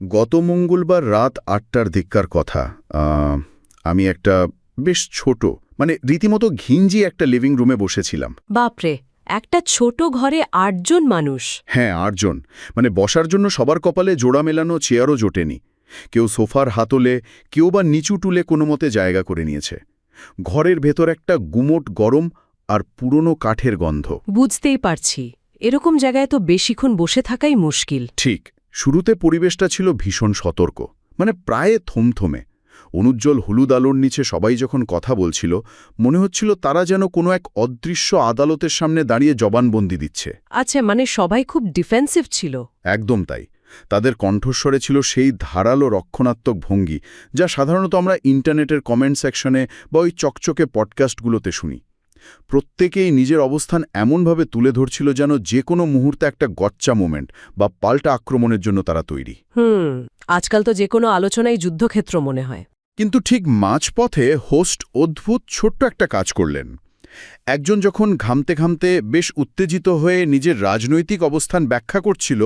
গত মঙ্গলবার রাত ৮টার দিককার কথা। আমি একটা বেশ ছোট রীতিমতো ঘিঞ্জি একটা লিভিং রুমে বসেছিলাম। বাপরে, একটা ছোট ঘরে ৮ জন মানুষ! হ্যাঁ, ৮ জন। বসার জন্য সবার কপালে জোড়া মেলানো চেয়ারও জোটেনি। কেউ সোফার হাতলে, কেউ বা নিচু টুলে কোনো মতে জায়গা করে নিয়েছে। ঘরের ভেতর একটা গুমোট গরম আর পুরনো কাঠের গন্ধ। বুঝতেই পারছি, এরকম জায়গায় তো বেশিক্ষণ বসে থাকাই মুশকিল। ঠিক। শুরুতে পরিবেশটা ছিল ভীষণ সতর্ক, প্রায় থমথমে। অনুজ্জ্বল হলুদ আলোর নিচে সবাই যখন কথা বলছিল, মনে হচ্ছিল তারা যেন কোনো এক অদৃশ্য আদালতের সামনে দাঁড়িয়ে জবানবন্দি দিচ্ছে। আচ্ছা, সবাই খুব ডিফেন্সিভ ছিল? একদম তাই। তাদের কণ্ঠস্বরে ছিল সেই ধারালো রক্ষণাত্মক ভঙ্গি, যা সাধারণত আমরা ইন্টারনেটের কমেন্ট সেকশনে বা ওই চকচকে পডকাস্টগুলোতে শুনি। প্রত্যেকেই নিজের অবস্থান এমনভাবে তুলে ধরছিল যেন যে কোনো মুহূর্তে একটা গচ্চা মোমেন্ট বা পাল্টা আক্রমণের জন্য তারা তৈরি। আজকাল তো যে কোনো আলোচনাই যুদ্ধক্ষেত্র মনে হয়। কিন্তু ঠিক মাঝপথে হোস্ট অদ্ভুত ছোট্ট একটা কাজ করলেন। একজন যখন ঘামতে ঘামতে বেশ উত্তেজিত হয়ে নিজের রাজনৈতিক অবস্থান ব্যাখ্যা করছিল,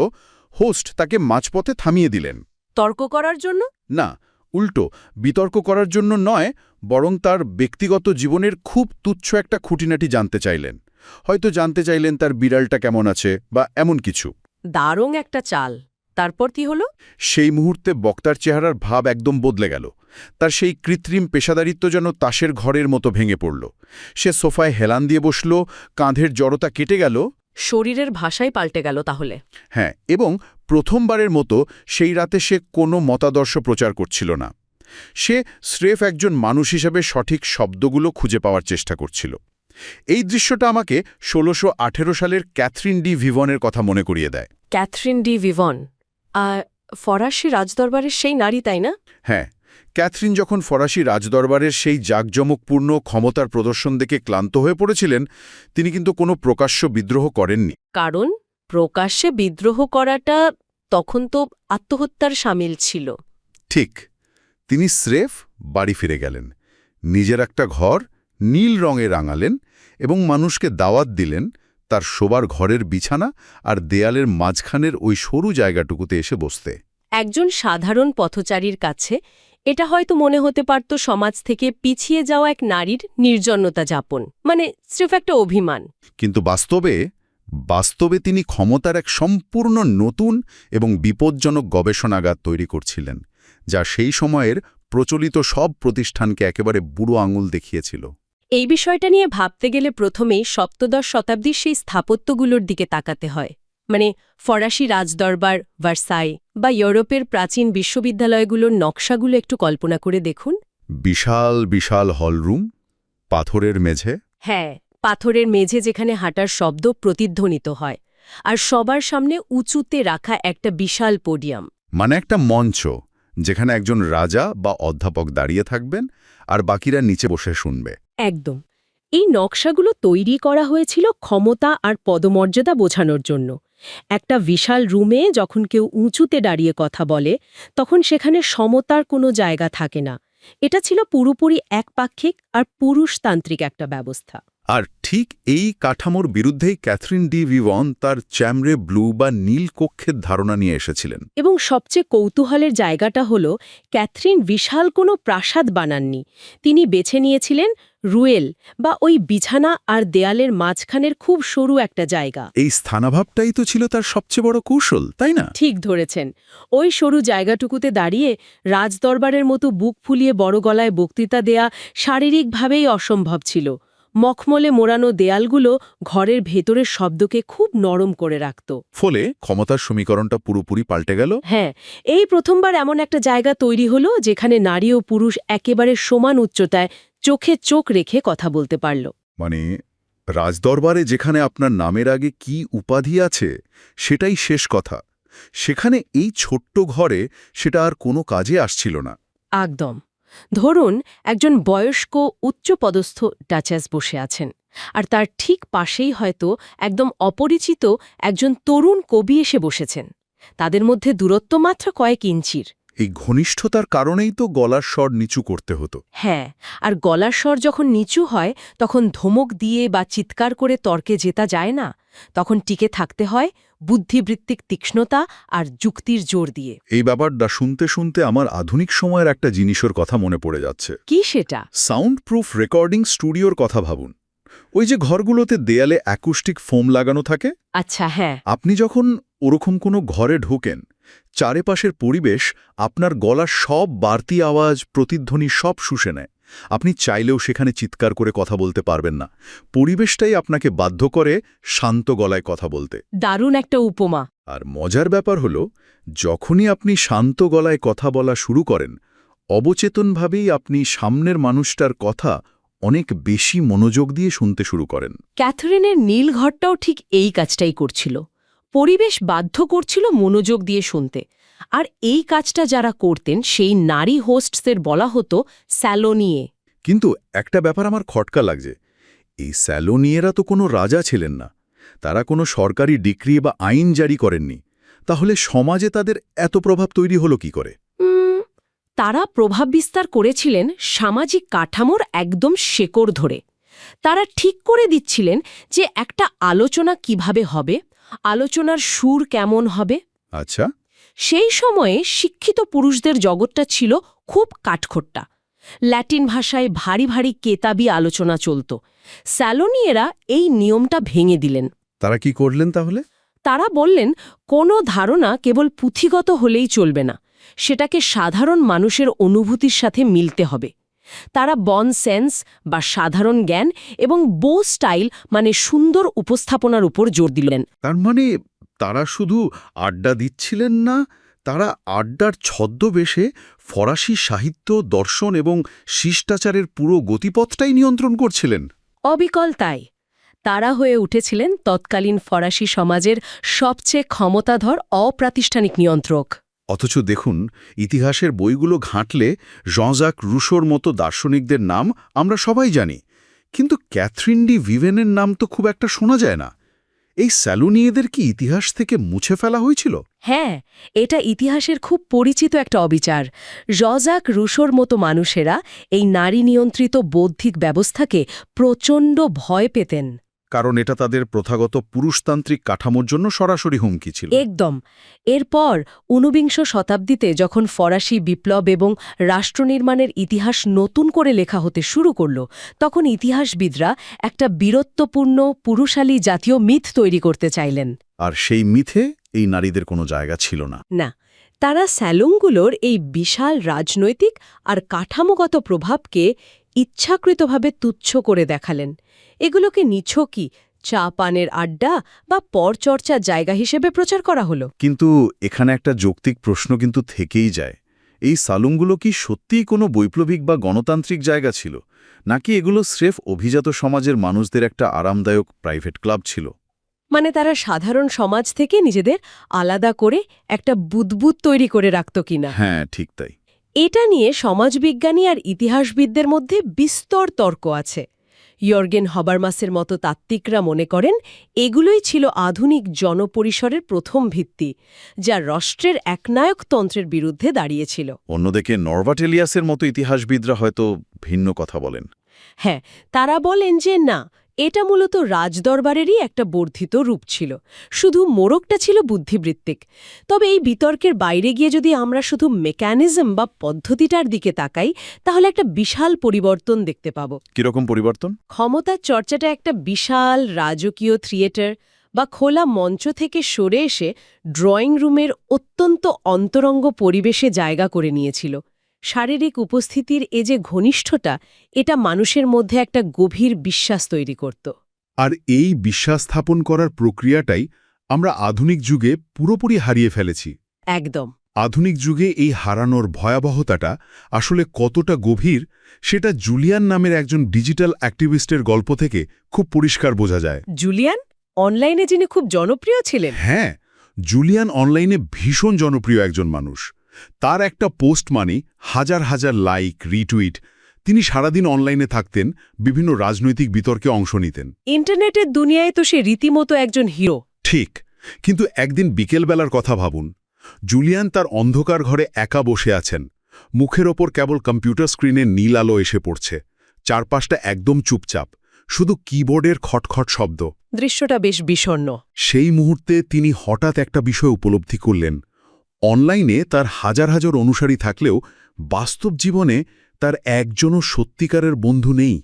হোস্ট তাকে মাঝপথে থামিয়ে দিলেন। তর্ক করার জন্য? না, উল্টো, বিতর্ক করার জন্য নয়, বরং তার ব্যক্তিগত জীবনের খুব তুচ্ছ একটা খুঁটিনাটি জানতে চাইলেন। হয়তো জানতে চাইলেন তার বিড়ালটা কেমন আছে বা এমন কিছু। দারুণ একটা চাল। তারপর কি হলো? সেই মুহূর্তে বক্তার চেহারার ভাব একদম বদলে গেল। তার সেই কৃত্রিম পেশাদারিত্ব যেন তাসের ঘরের মতো ভেঙে পড়ল। সে সোফায় হেলান দিয়ে বসল, কাঁধের জড়তা কেটে গেল। শরীরের ভাষাই পাল্টে গেল তাহলে? হ্যাঁ, এবং প্রথমবারের মতো সেই রাতে সে কোনো মতাদর্শ প্রচার করছিল না। সে স্রেফ একজন মানুষ হিসেবে সঠিক শব্দগুলো খুঁজে পাওয়ার চেষ্টা করছিল। এই দৃশ্যটা আমাকে ১৬১৮ সালের ক্যাথরিন ডি ভিভনের কথা মনে করিয়ে দেয়। ক্যাথরিন ডি ভিভন, ফরাসি রাজদরবারের সেই নারী, তাই না? হ্যাঁ, ক্যাথরিন যখন ফরাসি রাজদরবারের সেই জাঁকজমকপূর্ণ ক্ষমতার প্রদর্শন দেখে ক্লান্ত হয়ে পড়েছিলেন, তিনি কিন্তু কোনো প্রকাশ্য বিদ্রোহ করেননি। কারণ প্রকাশ্যে বিদ্রোহ করাটা তখন তো আত্মহত্যার শামিল ছিল। ঠিক। তিনি স্রেফ বাড়ি ফিরে গেলেন, নিজের একটা ঘর নীল রঙে রাঙালেন এবং মানুষকে দাওয়াত দিলেন তার শোবার ঘরের বিছানা আর দেয়ালের মাঝখানের ওই সরু জায়গাটুকুতে এসে বসতে। একজন সাধারণ পথচারীর কাছে এটা হয়তো মনে হতে পারত সমাজ থেকে পিছিয়ে যাওয়া এক নারীর নির্জনতা যাপন, স্রেফ একটা অভিমান। কিন্তু বাস্তবে তিনি ক্ষমতার এক সম্পূর্ণ নতুন এবং বিপজ্জনক গবেষণাগার তৈরি করছিলেন, যা সেই সময়ের প্রচলিত সব প্রতিষ্ঠানকে একেবারে বুড়ো আঙুল দেখিয়েছিল। এই বিষয়টা নিয়ে ভাবতে গেলে প্রথমেই সপ্তদশ শতাব্দীর সেই স্থাপত্যগুলোর দিকে তাকাতে হয়। ফরাসি রাজদরবার, ভার্সাই বা ইউরোপের প্রাচীন বিশ্ববিদ্যালয়গুলোর নকশাগুলো একটু কল্পনা করে দেখুন। বিশাল বিশাল হলরুম, পাথরের মেঝে। হ্যাঁ, পাথরের মেঝে যেখানে হাঁটার শব্দ প্রতিধ্বনিত হয়, আর সবার সামনে উঁচুতে রাখা একটা বিশাল পোডিয়াম, একটা মঞ্চ যেখানে একজন রাজা বা অধ্যাপক দাঁড়িয়ে থাকবেন আর বাকিরা নিচে বসে শুনবে। একদম। এই নকশাগুলো তৈরি করা হয়েছিল ক্ষমতা আর পদমর্যাদা বোঝানোর জন্য। একটা বিশাল রুমে যখন কেউ উঁচুতে দাঁড়িয়ে কথা বলে, তখন সেখানে সমতার কোনো জায়গা থাকে না। এটা ছিল পুরোপুরি একপাক্ষিক আর পুরুষতান্ত্রিক একটা ব্যবস্থা। আর ঠিক এই কাঠামোর বিরুদ্ধেই ক্যাথরিন ডি ভিভন তার চ্যামরে ব্লু বা নীল কক্ষের ধারণা নিয়ে এসেছিলেন। এবং সবচেয়ে কৌতূহলের জায়গাটা হল, ক্যাথরিন বিশাল কোনো প্রাসাদ বানাননি। তিনি বেছে নিয়েছিলেন রুয়েল বা ওই বিছানা আর দেয়ালের মাঝখানের খুব সরু একটা জায়গা। এই স্থানাভাবটাই তো ছিল তার সবচেয়ে বড় কৌশল, তাই না? ঠিক ধরেছেন। ওই সরু জায়গাটুকুতে দাঁড়িয়ে রাজদরবারের মতো বুক ফুলিয়ে বড় গলায় বক্তৃতা দেয়া শারীরিকভাবেই অসম্ভব ছিল। মখমলে মোড়ানো দেয়ালগুলো ঘরের ভেতরের শব্দকে খুব নরম করে রাখত। ফলে ক্ষমতার সমীকরণটা পুরোপুরি পাল্টে গেল। হ্যাঁ, এই প্রথমবার এমন একটা জায়গা তৈরি হলো যেখানে নারী ও পুরুষ একেবারে সমান উচ্চতায় চোখে চোখ রেখে কথা বলতে পারল। রাজদরবারে যেখানে আপনার নামের আগে কি উপাধি আছে সেটাই শেষ কথা, সেখানে এই ছোট্ট ঘরে সেটা আর কোনো কাজে আসছিল না। একদম। ধরুন একজন বয়স্ক উচ্চপদস্থ ডাচেস বসে আছেন, আর তার ঠিক পাশেই হয়তো একদম অপরিচিত একজন তরুণ কবি এসে বসেছেন। তাদের মধ্যে দূরত্ব মাত্র কয়েক ইঞ্চির। এই ঘনিষ্ঠতার কারণেই তো গলার স্বর নিচু করতে হতো। হ্যাঁ, আর গলার স্বর যখন নিচু হয়, তখন ধমক দিয়ে বা চিৎকার করে তর্কে জেতা যায় না। তখন টিকে থাকতে হয় বুদ্ধিবৃত্তিক তীক্ষ্ণতা আর যুক্তির জোর দিয়ে। এই ব্যাপারটা শুনতে শুনতে আমার আধুনিক সময়ের একটা জিনিসের কথা মনে পড়ে যাচ্ছে। কি সেটা? সাউন্ড প্রুফ রেকর্ডিং স্টুডিওর কথা ভাবুন। ওই যে ঘরগুলোতে দেয়ালে অ্যাকুস্টিক ফোম লাগানো থাকে, আচ্ছা, হ্যাঁ। আপনি যখন ওরকম কোনো ঘরে ঢোকেন, চারপাশের পরিবেশ আপনার গলার সব বাড়তি আওয়াজ, প্রতিধ্বনি সব শুষে নেয়। আপনি চাইলেও সেখানে চিৎকার করে কথা বলতে পারবেন না। পরিবেশটাই আপনাকে বাধ্য করে শান্ত গলায় কথা বলতে। দারুণ একটা উপমা। আর মজার ব্যাপার হলো, যখনই আপনি শান্ত গলায় কথা বলা শুরু করেন, অবচেতনভাবেই আপনি সামনের মানুষটার কথা অনেক বেশি মনোযোগ দিয়ে শুনতে শুরু করেন। ক্যাথরিনের নীল ঘরটাও ঠিক এই কাজটাই করছিল। পরিবেশ বাধ্য করছিল মনোযোগ দিয়ে শুনতে। আর এই কাজটা যারা করতেন সেই নারী হোস্টসদের বলা হতো স্যালোনিয়ে। কিন্তু একটা ব্যাপার আমার খটকা লাগছে, এই স্যালোনিয়েরা তো কোনো রাজা ছিলেন না। তারা কোনো সরকারি ডিক্রি বা আইন জারি করেননি। তাহলে সমাজে তাদের এত প্রভাব তৈরি হলো কি করে? তারা প্রভাব বিস্তার করেছিলেন সামাজিক কাঠামোর একদম শেকড় ধরে। তারা ঠিক করে দিচ্ছিলেন যে একটা আলোচনা কিভাবে হবে, আলোচনার সুর কেমন হবে। আচ্ছা। সেই সময়ে শিক্ষিত পুরুষদের জগৎটা ছিল খুব কাঠখোট্টা। ল্যাটিন ভাষায় ভারী ভারী কেতাবি আলোচনা চলত। স্যালোনিয়েরা এই নিয়মটা ভেঙে দিলেন। তারা কি করলেন তাহলে? তারা বললেন, কোনো ধারণা কেবল পুঁথিগত হলেই চলবে না, সেটাকে সাধারণ মানুষের অনুভূতির সাথে মিলতে হবে। তারা বন সেন্স বা সাধারণ জ্ঞান এবং বো স্টাইল মানে সুন্দর উপস্থাপনার উপর জোর দিলেন। তার মানে তারা শুধু আড্ডা দিচ্ছিলেন না, তারা আড্ডার ছদ্মবেশে ফরাসি সাহিত্য, দর্শন এবং শিষ্টাচারের পুরো গতিপথটাই নিয়ন্ত্রণ করছিলেন। অবিকল তাই। তারা হয়ে উঠেছিলেন তৎকালীন ফরাসি সমাজের সবচেয়ে ক্ষমতাধর অপ্রাতিষ্ঠানিক নিয়ন্ত্রক। অথচ দেখুন, ইতিহাসের বইগুলো ঘাঁটলে জঁ-জাক রুশোর মতো দার্শনিকদের নাম আমরা সবাই জানি, কিন্তু ক্যাথরিন ডি ভিভেনের নাম তো খুব একটা শোনা যায় না। এই স্যালোনিয়েদের কি ইতিহাস থেকে মুছে ফেলা হয়েছিল? হ্যাঁ, এটা ইতিহাসের খুব পরিচিত একটা অবিচার। জঁ-জাক রুশোর মতো মানুষেরা এই নারী নিয়ন্ত্রিত বৌদ্ধিক ব্যবস্থাকে প্রচণ্ড ভয় পেতেন। কারণ এটা তাদের প্রথাগত পুরুষতান্ত্রিক কাঠামোর জন্য সরাসরি হুমকি ছিল। একদম। এরপর ১৯বিংশ শতাব্দীতে যখন ফরাসি বিপ্লব এবং রাষ্ট্রনির্মাণের ইতিহাস নতুন করে লেখা হতে শুরু করল, তখন ইতিহাসবিদরা একটা বীরত্বপূর্ণ পুরুষালী জাতীয় মিথ তৈরি করতে চাইলেন। আর সেই মিথে এই নারীদের কোনো জায়গা ছিল না। না, তারা স্যালুনগুলোর এই বিশাল রাজনৈতিক আর কাঠামোগত প্রভাবকে ইচ্ছাকৃতভাবে তুচ্ছ করে দেখালেন। এগুলোকে নিছকই চা পানের আড্ডা বা পরচর্চার জায়গা হিসেবে প্রচার করা হলো। কিন্তু এখানে একটা যৌক্তিক প্রশ্ন কিন্তু থেকেই যায়, এই সালুনগুলো কি সত্যিই কোনো বৈপ্লবিক বা গণতান্ত্রিক জায়গা ছিল, নাকি এগুলো স্রেফ অভিজাত সমাজের মানুষদের একটা আরামদায়ক প্রাইভেট ক্লাব ছিল? মানে তারা সাধারণ সমাজ থেকে নিজেদের আলাদা করে একটা বুদবুদ তৈরি করে রাখত কিনা। হ্যাঁ, ঠিক তাই। এটা নিয়ে সমাজবিজ্ঞানী আর ইতিহাসবিদদের মধ্যে বিস্তর তর্ক আছে। ইয়র্গেন হবারমাসের মতো তাত্ত্বিকরা মনে করেন এগুলোই ছিল আধুনিক জনপরিসরের প্রথম ভিত্তি, যা রাষ্ট্রের একনায়কতন্ত্রের বিরুদ্ধে দাঁড়িয়েছিল। অন্যদিকে নরভাট এলিয়াসের মতো ইতিহাসবিদরা হয়তো ভিন্ন কথা বলেন। হ্যাঁ, তারা বলেন যে না, এটা মূলত রাজদরবারেরই একটা বর্ধিত রূপ ছিল, শুধু মোড়কটা ছিল বুদ্ধিবৃত্তিক। তবে এই বিতর্কের বাইরে গিয়ে যদি আমরা শুধু মেকানিজম বা পদ্ধতিটার দিকে তাকাই, তাহলে একটা বিশাল পরিবর্তন দেখতে পাব। কিরকম পরিবর্তন? ক্ষমতার চর্চাটা একটা বিশাল রাজকীয় থিয়েটার বা খোলা মঞ্চ থেকে সরে এসে ড্রয়িং রুমের অত্যন্ত অন্তরঙ্গ পরিবেশে জায়গা করে নিয়েছিল। শারীরিক উপস্থিতির এ যে ঘনিষ্ঠতা, এটা মানুষের মধ্যে একটা গভীর বিশ্বাস তৈরি করত। আর এই বিশ্বাস স্থাপন করার প্রক্রিয়াটাই আমরা আধুনিক যুগে পুরোপুরি হারিয়ে ফেলেছি। একদম। আধুনিক যুগে এই হারানোর ভয়াবহতাটা আসলে কতটা গভীর, সেটা জুলিয়ান নামের একজন ডিজিটাল অ্যাক্টিভিস্টের গল্প থেকে খুব পরিষ্কার বোঝা যায়। জুলিয়ান অনলাইনে যিনি খুব জনপ্রিয় ছিলেন। হ্যাঁ, জুলিয়ান অনলাইনে ভীষণ জনপ্রিয় একজন মানুষ। তার একটা পোস্ট মানে হাজার হাজার লাইক, রিটুইট। তিনি সারাদিন অনলাইনে থাকতেন, বিভিন্ন রাজনৈতিক বিতর্কে অংশ নিতেন। ইন্টারনেটের দুনিয়ায় তো সে রীতিমতো একজন হিরো। ঠিক, কিন্তু একদিন বিকেলবেলার কথা ভাবুন। জুলিয়ান তার অন্ধকার ঘরে একা বসে আছেন। মুখের ওপর কেবল কম্পিউটার স্ক্রিনে নীল আলো এসে পড়ছে। চারপাশটা একদম চুপচাপ, শুধু কিবোর্ডের খটখট শব্দ। দৃশ্যটা বেশ বিষণ্ণ। সেই মুহূর্তে তিনি হঠাৎ একটা বিষয় উপলব্ধি করলেন। অনলাইনে তার হাজার হাজার অনুসারী থাকলেও বাস্তব জীবনে তার একজনও সত্যিকারের বন্ধু নেই।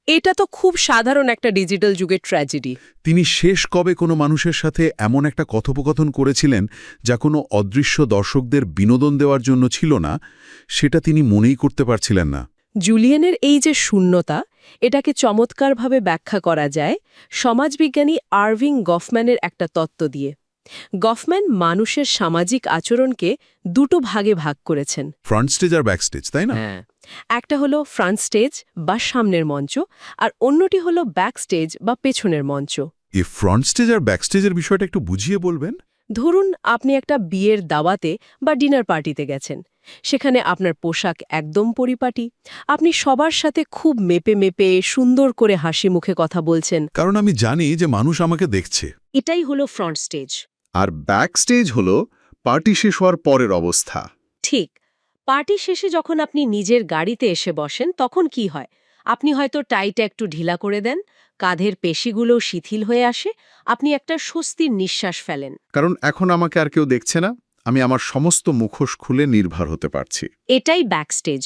এটা তো খুব সাধারণ একটা ডিজিটাল যুগের ট্র্যাজেডি। তিনি শেষ কবে কোনো মানুষের সাথে এমন একটা কথোপকথন করেছিলেন যা কোনো অদৃশ্য দর্শকদের বিনোদন দেওয়ার জন্য ছিল না, সেটা তিনি মনেই করতে পারছিলেন না। জুলিয়ানের এই যে শূন্যতা, এটাকে চমৎকারভাবে ব্যাখ্যা করা যায় সমাজবিজ্ঞানী আরভিং গফম্যানের একটা তত্ত্ব দিয়ে। গফম্যান মানুষের সামাজিক আচরণকে দুটো ভাগে ভাগ করেছেন। ফ্রন্ট স্টেজ আর ব্যাক স্টেজ, তাই না? হ্যাঁ, একটা হলো ফ্রন্ট স্টেজ বা সামনের মঞ্চ, আর অন্যটি হলো ব্যাক স্টেজ বা পেছনের মঞ্চ। এই ফ্রন্ট স্টেজ আর ব্যাক স্টেজের বিষয়টা একটু বুঝিয়ে বলবেন? ধরুন আপনি একটা বিয়ের দাওয়াতে বা ডিনার পার্টিতে গেছেন। সেখানে আপনার পোশাক একদম পরিপাটি, আপনি সবার সাথে খুব মেপে মেপে সুন্দর করে হাসি মুখে কথা বলছেন। কারণ আমি জানি যে মানুষ আমাকে দেখছে। এটাই হলো ফ্রন্ট স্টেজ। আর ব্যাক স্টেজ হল পার্টি শেষ হওয়ার পরের অবস্থা। ঠিক, পার্টি শেষে যখন আপনি নিজের গাড়িতে এসে বসেন তখন কি হয়? আপনি হয়তো টাইটা একটু ঢিলা করে দেন, কাঁধের পেশিগুলো শিথিল হয়ে আসে, আপনি একটা স্বস্তির নিঃশ্বাস ফেলেন। কারণ এখন আমাকে আর কেউ দেখছে না, আমি আমার সমস্ত মুখোশ খুলে নির্ভর হতে পারছি। এটাই ব্যাকস্টেজ।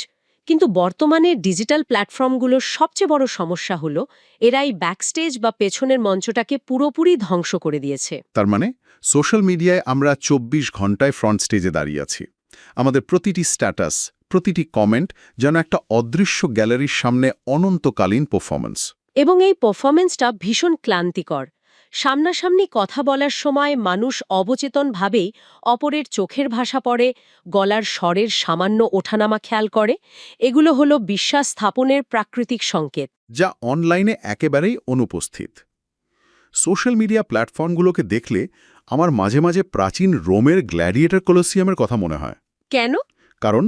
কিন্তু বর্তমানে ডিজিটাল প্ল্যাটফর্মগুলোর সবচেয়ে বড় সমস্যা হলো এরাই ব্যাকস্টেজ বা পেছনের মঞ্চটাকে পুরোপুরি ধ্বংস করে দিয়েছে। তার মানে সোশ্যাল মিডিয়ায় আমরা 24 ঘন্টায় ফ্রন্ট স্টেজে দাঁড়িয়ে আছি। আমাদের প্রতিটি স্ট্যাটাস, প্রতিটি কমেন্ট যেন একটা অদৃশ্য গ্যালারির সামনে অনন্তকালীন পারফরম্যান্স। এবং এই পারফরম্যান্সটা ভীষণ ক্লান্তিকর। সামনাসামনি কথা বলার সময় মানুষ অবচেতনভাবেই অপরের চোখের ভাষা পড়ে, গলার স্বরের সামান্য ওঠানামা খেয়াল করে। এগুলো হলো বিশ্বাস স্থাপনের প্রাকৃতিক সংকেত, যা অনলাইনে একেবারেই অনুপস্থিত। সোশ্যাল মিডিয়া প্ল্যাটফর্মগুলোকে দেখলে আমার মাঝে মাঝে প্রাচীন রোমের গ্ল্যাডিয়েটর কলোসিয়ামের কথা মনে হয়। কেন? কারণ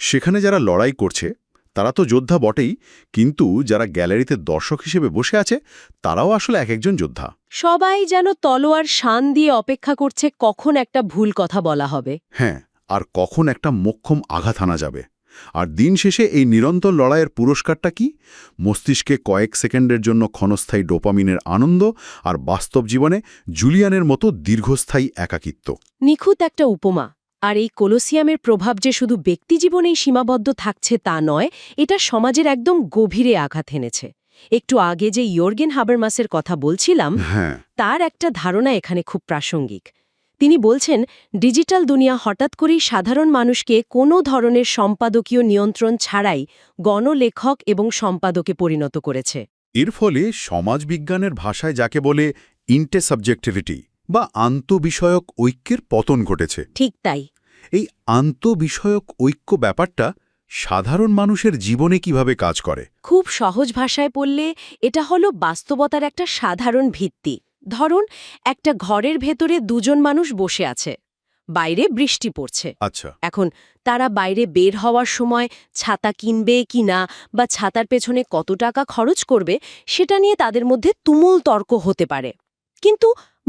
সেখানে যারা লড়াই করছে তারা তো যোদ্ধা বটেই, কিন্তু যারা গ্যালারিতে দর্শক হিসেবে বসে আছে তারাও আসলে এক একজন যোদ্ধা। সবাই যেন তলোয়ার শান দিয়ে অপেক্ষা করছে কখন একটা ভুল কথা বলা হবে। হ্যাঁ, আর কখন একটা মোক্ষম আঘাত আনা যাবে। আর দিন শেষে এই নিরন্তর লড়াইয়ের পুরস্কারটা কি? মস্তিষ্কে কয়েক সেকেন্ডের জন্য ক্ষণস্থায়ী ডোপামিনের আনন্দ, আর বাস্তব জীবনে জুলিয়ানের মতো দীর্ঘস্থায়ী একাকিত্ব। নিখুঁত একটা উপমা। আর এই কলোসিয়ামের প্রভাব যে শুধু ব্যক্তিজীবনেই সীমাবদ্ধ থাকছে তা নয়, এটা সমাজের একদম গভীরে আঘাত এনেছে। একটু আগে যে ইয়র্গেন হাবেরমাসের কথা বলছিলাম, হ্যাঁ, তার একটা ধারণা এখানে খুব প্রাসঙ্গিক। তিনি বলছেন, ডিজিটাল দুনিয়া হঠাৎ করেই সাধারণ মানুষকে কোনো ধরনের সম্পাদকীয় নিয়ন্ত্রণ ছাড়াই গণলেখক এবং সম্পাদকে পরিণত করেছে। এর ফলে সমাজবিজ্ঞানের ভাষায় যাকে বলে ইন্টারসাবজেক্টিভিটি বা আন্তঃবিষয়ক ঐক্যের পতন ঘটেছে। ঠিক তাই। এই আন্তঃবিষয়ক ঐক্য ব্যাপারটা সাধারণ মানুষের জীবনে কিভাবে কাজ করে? খুব সহজ ভাষায় বললে এটা হলো বাস্তবতার একটা সাধারণ ভিত্তি। ধরুন একটা ঘরের ভেতরে দুজন মানুষ বসে আছে, বাইরে বৃষ্টি পড়ছে। আচ্ছা, এখন তারা বাইরে বের হওয়ার সময় ছাতা কিনবে কিনা বা ছাতার পেছনে কত টাকা খরচ করবে সেটা নিয়ে তাদের মধ্যে তুমুল তর্ক হতে পারে। কিন্তু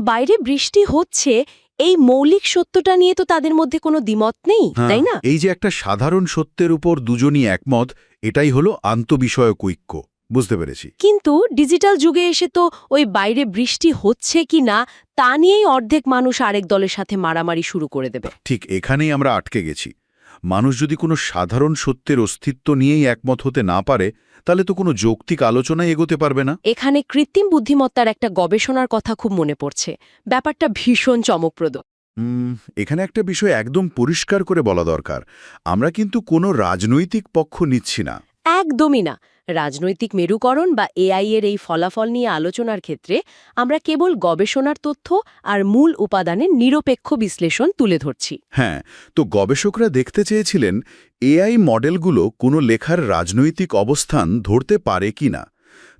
বাইরে বৃষ্টি হচ্ছে, এই মৌলিক সত্যটা নিয়ে তো তাদের মধ্যে কোনো দ্বিমত নেই, তাই না? এই যে একটা সাধারণ সত্যের উপর দুজনই একমত, এটাই হলো আন্তঃবিষয়ক ঐক্য। বুঝতে পেরেছি। কিন্তু ডিজিটাল যুগে এসে তো ওই বাইরে বৃষ্টি হচ্ছে কি না তা নিয়েই অর্ধেক মানুষ আরেক দলের সাথে মারামারি শুরু করে দেবে। ঠিক এখানেই আমরা আটকে গেছি। মানুষ যদি কোনো সাধারণ সত্যের অস্তিত্ব নিয়েই একমত হতে না পারে, তাহলে তো কোনো যৌক্তিক আলোচনায় এগোতে পারবে না। এখানে কৃত্রিম বুদ্ধিমত্তার একটা গবেষণার কথা খুব মনে পড়ছে। ব্যাপারটা ভীষণ চমকপ্রদ। এখানে একটা বিষয় একদম পরিষ্কার করে বলা দরকার। আমরা কিন্তু কোনো রাজনৈতিক পক্ষ নিচ্ছি না। একদমই না। রাজনৈতিক মেরুকরণ বা এআই এর এই ফলাফল নিয়ে আলোচনার ক্ষেত্রে আমরা কেবল গবেষণার তথ্য আর মূল উপাদানের নিরপেক্ষ বিশ্লেষণ তুলে ধরছি। হ্যাঁ, তো গবেষকরা দেখতে চেয়েছিলেন এআই মডেলগুলো কোনো লেখার রাজনৈতিক অবস্থান ধরতে পারে কিনা।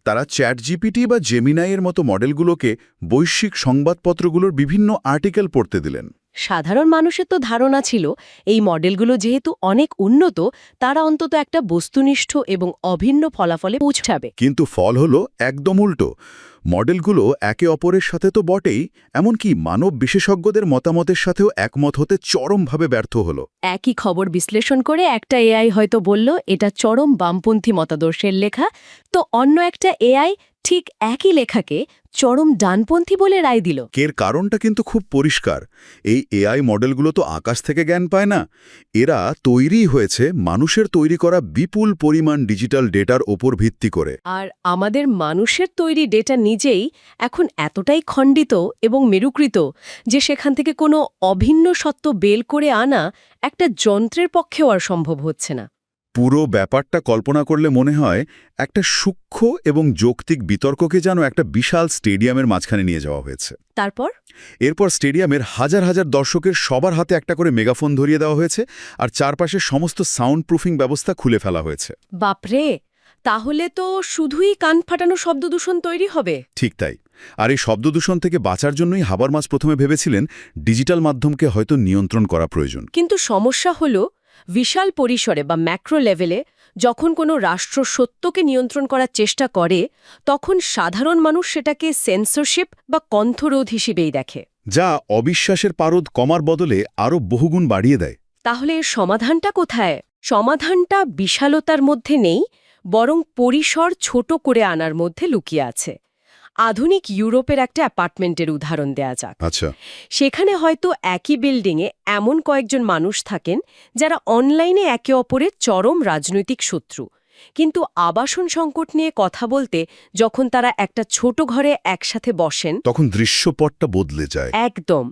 তারা চ্যাটজিপিটি বা জেমিনাইয়ের মতো মডেলগুলোকে বৈশ্বিক সংবাদপত্রগুলোর বিভিন্ন আর্টিকেল পড়তে দিলেন। সাধারণ মানুষের তো ধারণা ছিল এই মডেলগুলো যেহেতু অনেক উন্নত, তারা অন্তত একটা বস্তুনিষ্ঠ এবং অভিন্ন ফলাফলে পৌঁছাবে। কিন্তু ফল হলো একদম উল্টো। মডেলগুলো একে অপরের সাথে তো বটেই, এমনকি মানব বিশেষজ্ঞদের মতামতের সাথেও একমত হতে চরমভাবে ব্যর্থ হলো। একই খবর বিশ্লেষণ করে একটা এআই হয়তো বলল এটা চরম বামপন্থী মতাদর্শের লেখা, তো অন্য একটা একটা এআই ঠিক একই লেখাকে চরম ডানপন্থী বলে রায় দিল। এর কারণটা কিন্তু খুব পরিষ্কার। এই এআই মডেলগুলো তো আকাশ থেকে জ্ঞান পায় না, এরা তৈরি হয়েছে মানুষের তৈরি করা বিপুল পরিমাণ ডিজিটাল ডেটার ওপর ভিত্তি করে। আর আমাদের মানুষের তৈরি ডেটা নিজেই এখন এতটাই খণ্ডিত এবং মেরুকৃত যে সেখান থেকে কোনো অভিন্ন সত্য বের করে আনা একটা যন্ত্রের পক্ষেও আর সম্ভব হচ্ছে না। পুরো ব্যাপারটা কল্পনা করলে মনে হয় একটা সূক্ষ্ম এবং যৌক্তিক বিতর্ককে যেন একটা বিশাল স্টেডিয়ামের মাঝখানে নিয়ে যাওয়া হয়েছে। এরপর স্টেডিয়ামের হাজার হাজার দর্শকের সবার হাতে একটা করে মেগাফোন ধরিয়ে দেওয়া হয়েছে, আর চারপাশে সমস্ত সাউন্ড প্রুফিং ব্যবস্থা খুলে ফেলা হয়েছে। বাপরে, তাহলে তো শুধুই কান ফাটানো শব্দদূষণ তৈরি হবে। ঠিক তাই। আর এই শব্দদূষণ থেকে বাঁচার জন্যই হাবারমাজ প্রথমে ভেবেছিলেন ডিজিটাল মাধ্যমকে হয়তো নিয়ন্ত্রণ করা প্রয়োজন। কিন্তু সমস্যা হলো, বিশাল পরিসরে বা ম্যাক্রো লেভেলে যখন কোনো রাষ্ট্র সত্যকে নিয়ন্ত্রণ করার চেষ্টা করে, তখন সাধারণ মানুষ সেটাকে সেন্সরশিপ বা কণ্ঠরোধ হিসেবেই দেখে, যা অবিশ্বাসের পারদ কমার বদলে আরও বহুগুণ বাড়িয়ে দেয়। তাহলে এর সমাধানটা কোথায়? সমাধানটা বিশালতার মধ্যে নেই, বরং পরিসর ছোট করে আনার মধ্যে লুকিয়ে আছে। আধুনিক ইউরোপের একটা অ্যাপার্টমেন্টের উদাহরণ দেয়া যাক। আচ্ছা। সেখানে হয়তো একই বিল্ডিংয়ে এমন কয়েকজন মানুষ থাকেন যারা অনলাইনে একে অপরের চরম রাজনৈতিক শত্রু, কিন্তু আবাসন সংকট নিয়ে কথা বলতে যখন তারা একটা ছোট ঘরে একসাথে বসেন, তখন দৃশ্যপটটা বদলে যায়। একদম।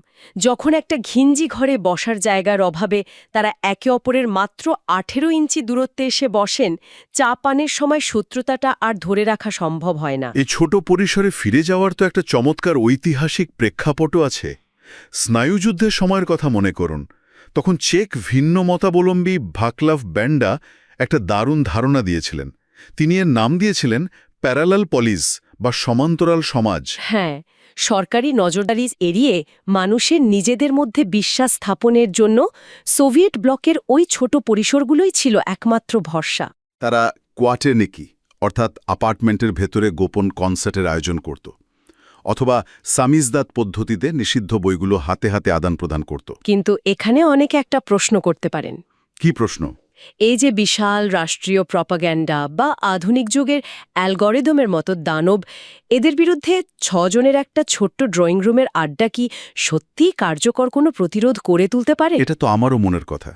যখন একটা ঘিঞ্জি ঘরে বসার জায়গার অভাবে তারা একে অপরের মাত্র 18 ইঞ্চি দূরত্বে এসে বসেন, চা পানের সময় শত্রুতাটা আর ধরে রাখা সম্ভব হয় না। এই ছোট পরিসরে ফিরে যাওয়ার তো একটা চমৎকার ঐতিহাসিক প্রেক্ষাপটও আছে। স্নায়ুযুদ্ধের সময়ের কথা মনে করুন। তখন চেক ভিন্ন মতাবলম্বী ভাকলাভ ব্যান্ডা একটা দারুণ ধারণা দিয়েছিলেন। তিনি এর নাম দিয়েছিলেন প্যারালাল পলিস বা সমান্তরাল সমাজ। হ্যাঁ, সরকারি নজরদারি এড়িয়ে মানুষের নিজেদের মধ্যে বিশ্বাস স্থাপনের জন্য সোভিয়েত ব্লকের ওই ছোট পরিসরগুলোই ছিল একমাত্র ভরসা। তারা কোয়াটেনেকি অর্থাৎ অ্যাপার্টমেন্টের ভেতরে গোপন কনসার্টের আয়োজন করত, অথবা সামিজদাত পদ্ধতিতে নিষিদ্ধ বইগুলো হাতে হাতে আদান প্রদান করত। কিন্তু এখানে অনেকে একটা প্রশ্ন করতে পারেন। কি প্রশ্ন? এই যে বিশাল রাষ্ট্রীয় প্রপাগ্যান্ডা বা আধুনিক যুগের অ্যালগরিদমের মতো দানব, এদের বিরুদ্ধে 6 জনের একটা ছোট্ট ড্রয়িং রুমের আড্ডা কি সত্যিই কার্যকর কোনো প্রতিরোধ করে তুলতে পারে? এটা তো আমারও মনের কথা।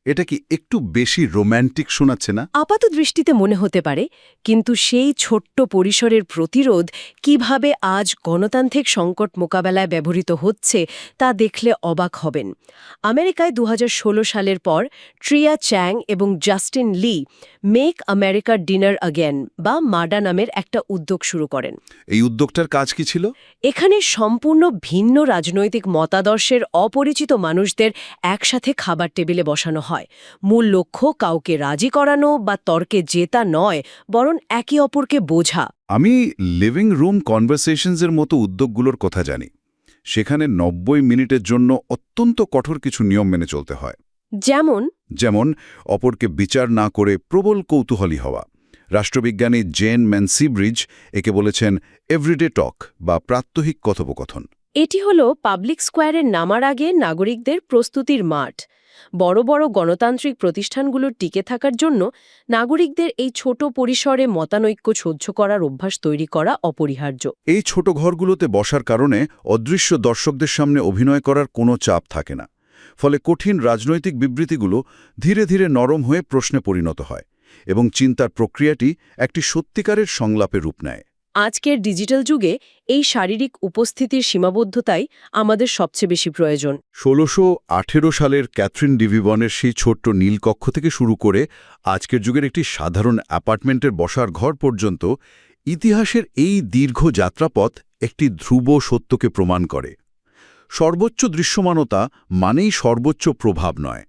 এটা কি একটু বেশি রোম্যান্টিক শোনাচ্ছে না? আপাত দৃষ্টিতে মনে হতে পারে, কিন্তু সেই ছোট্ট পরিসরের প্রতিরোধ কিভাবে আজ গণতান্ত্রিক সংকট মোকাবেলায় ব্যবহৃত হচ্ছে তা দেখলে অবাক হবেন। আমেরিকায় 2016 সালের পর ট্রিয়া চ্যাং এবং জাস্টিন লি মেক আমেরিকা ডিনার আগেন বা মাডা নামের একটা উদ্যোগ শুরু করেন। এই উদ্যোগটার কাজ কি ছিল? এখানে সম্পূর্ণ ভিন্ন রাজনৈতিক মতাদর্শের অপরিচিত মানুষদের একসাথে খাবার টেবিলে বসানো হয়। মূল লক্ষ্য কাউকে রাজি করানো বা তর্কে জেতা নয়, বরং একে অপরকে বোঝা। আমি লিভিং রুম কনভারসেশনসের মতো উদ্যোগগুলোর কথা জানি। সেখানে 90 মিনিটের জন্য অত্যন্ত কঠোর কিছু নিয়ম মেনে চলতে হয়। যেমন অপরকে বিচার না করে প্রবল কৌতূহলী হওয়া। রাষ্ট্রবিজ্ঞানী জেন ম্যানসিব্রিজ একে বলেছেন এভরিডে টক বা প্রাত্যহিক কথোপকথন। এটি হলো পাবলিক স্কোয়ারে নামার আগে নাগরিকদের প্রস্তুতির মাঠ। বড় বড় গণতান্ত্রিক প্রতিষ্ঠানগুলোর টিকে থাকার জন্য নাগরিকদের এই ছোট পরিসরে মতানৈক্য সহ্য করার অভ্যাস তৈরি করা অপরিহার্য। এই ছোট ঘরগুলোতে বসার কারণে অদৃশ্য দর্শকদের সামনে অভিনয় করার কোনো চাপ থাকে না। ফলে কঠিন রাজনৈতিক বিবৃতিগুলো ধীরে ধীরে নরম হয়ে প্রশ্নে পরিণত হয় এবং চিন্তার প্রক্রিয়াটি একটি সত্যিকারের সংলাপে রূপ নেয়। আজকের ডিজিটাল যুগে এই শারীরিক উপস্থিতির সীমাবদ্ধতাই আমাদের সবচেয়ে বেশি প্রয়োজন। 1618 সালের ক্যাথরিন ডিভিবনের সেই ছোট্ট নীলকক্ষ থেকে শুরু করে আজকের যুগের একটি সাধারণ অ্যাপার্টমেন্টের বসার ঘর পর্যন্ত ইতিহাসের এই দীর্ঘ যাত্রাপথ একটি ধ্রুব সত্যকে প্রমাণ করে। সর্বোচ্চ দৃশ্যমানতা মানেই সর্বোচ্চ প্রভাব নয়।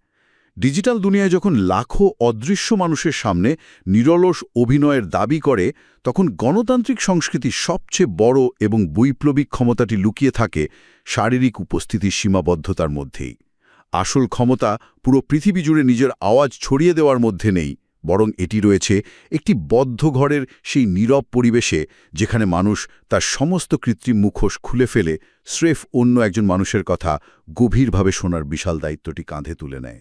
ডিজিটাল দুনিয়ায় যখন লাখো অদৃশ্য মানুষের সামনে নিরলস অভিনয়ের দাবি করে, তখন গণতান্ত্রিক সংস্কৃতির সবচেয়ে বড় এবং বৈপ্লবিক ক্ষমতাটি লুকিয়ে থাকে শারীরিক উপস্থিতির সীমাবদ্ধতার মধ্যেই। আসল ক্ষমতা পুরো পৃথিবী জুড়ে নিজের আওয়াজ ছড়িয়ে দেওয়ার মধ্যে নেই, বরং এটি রয়েছে একটি বদ্ধ ঘরের সেই নীরব পরিবেশে, যেখানে মানুষ তার সমস্ত কৃত্রিম মুখোশ খুলে ফেলে স্রেফ অন্য একজন মানুষের কথা গভীরভাবে শোনার বিশাল দায়িত্বটি কাঁধে তুলে নেয়।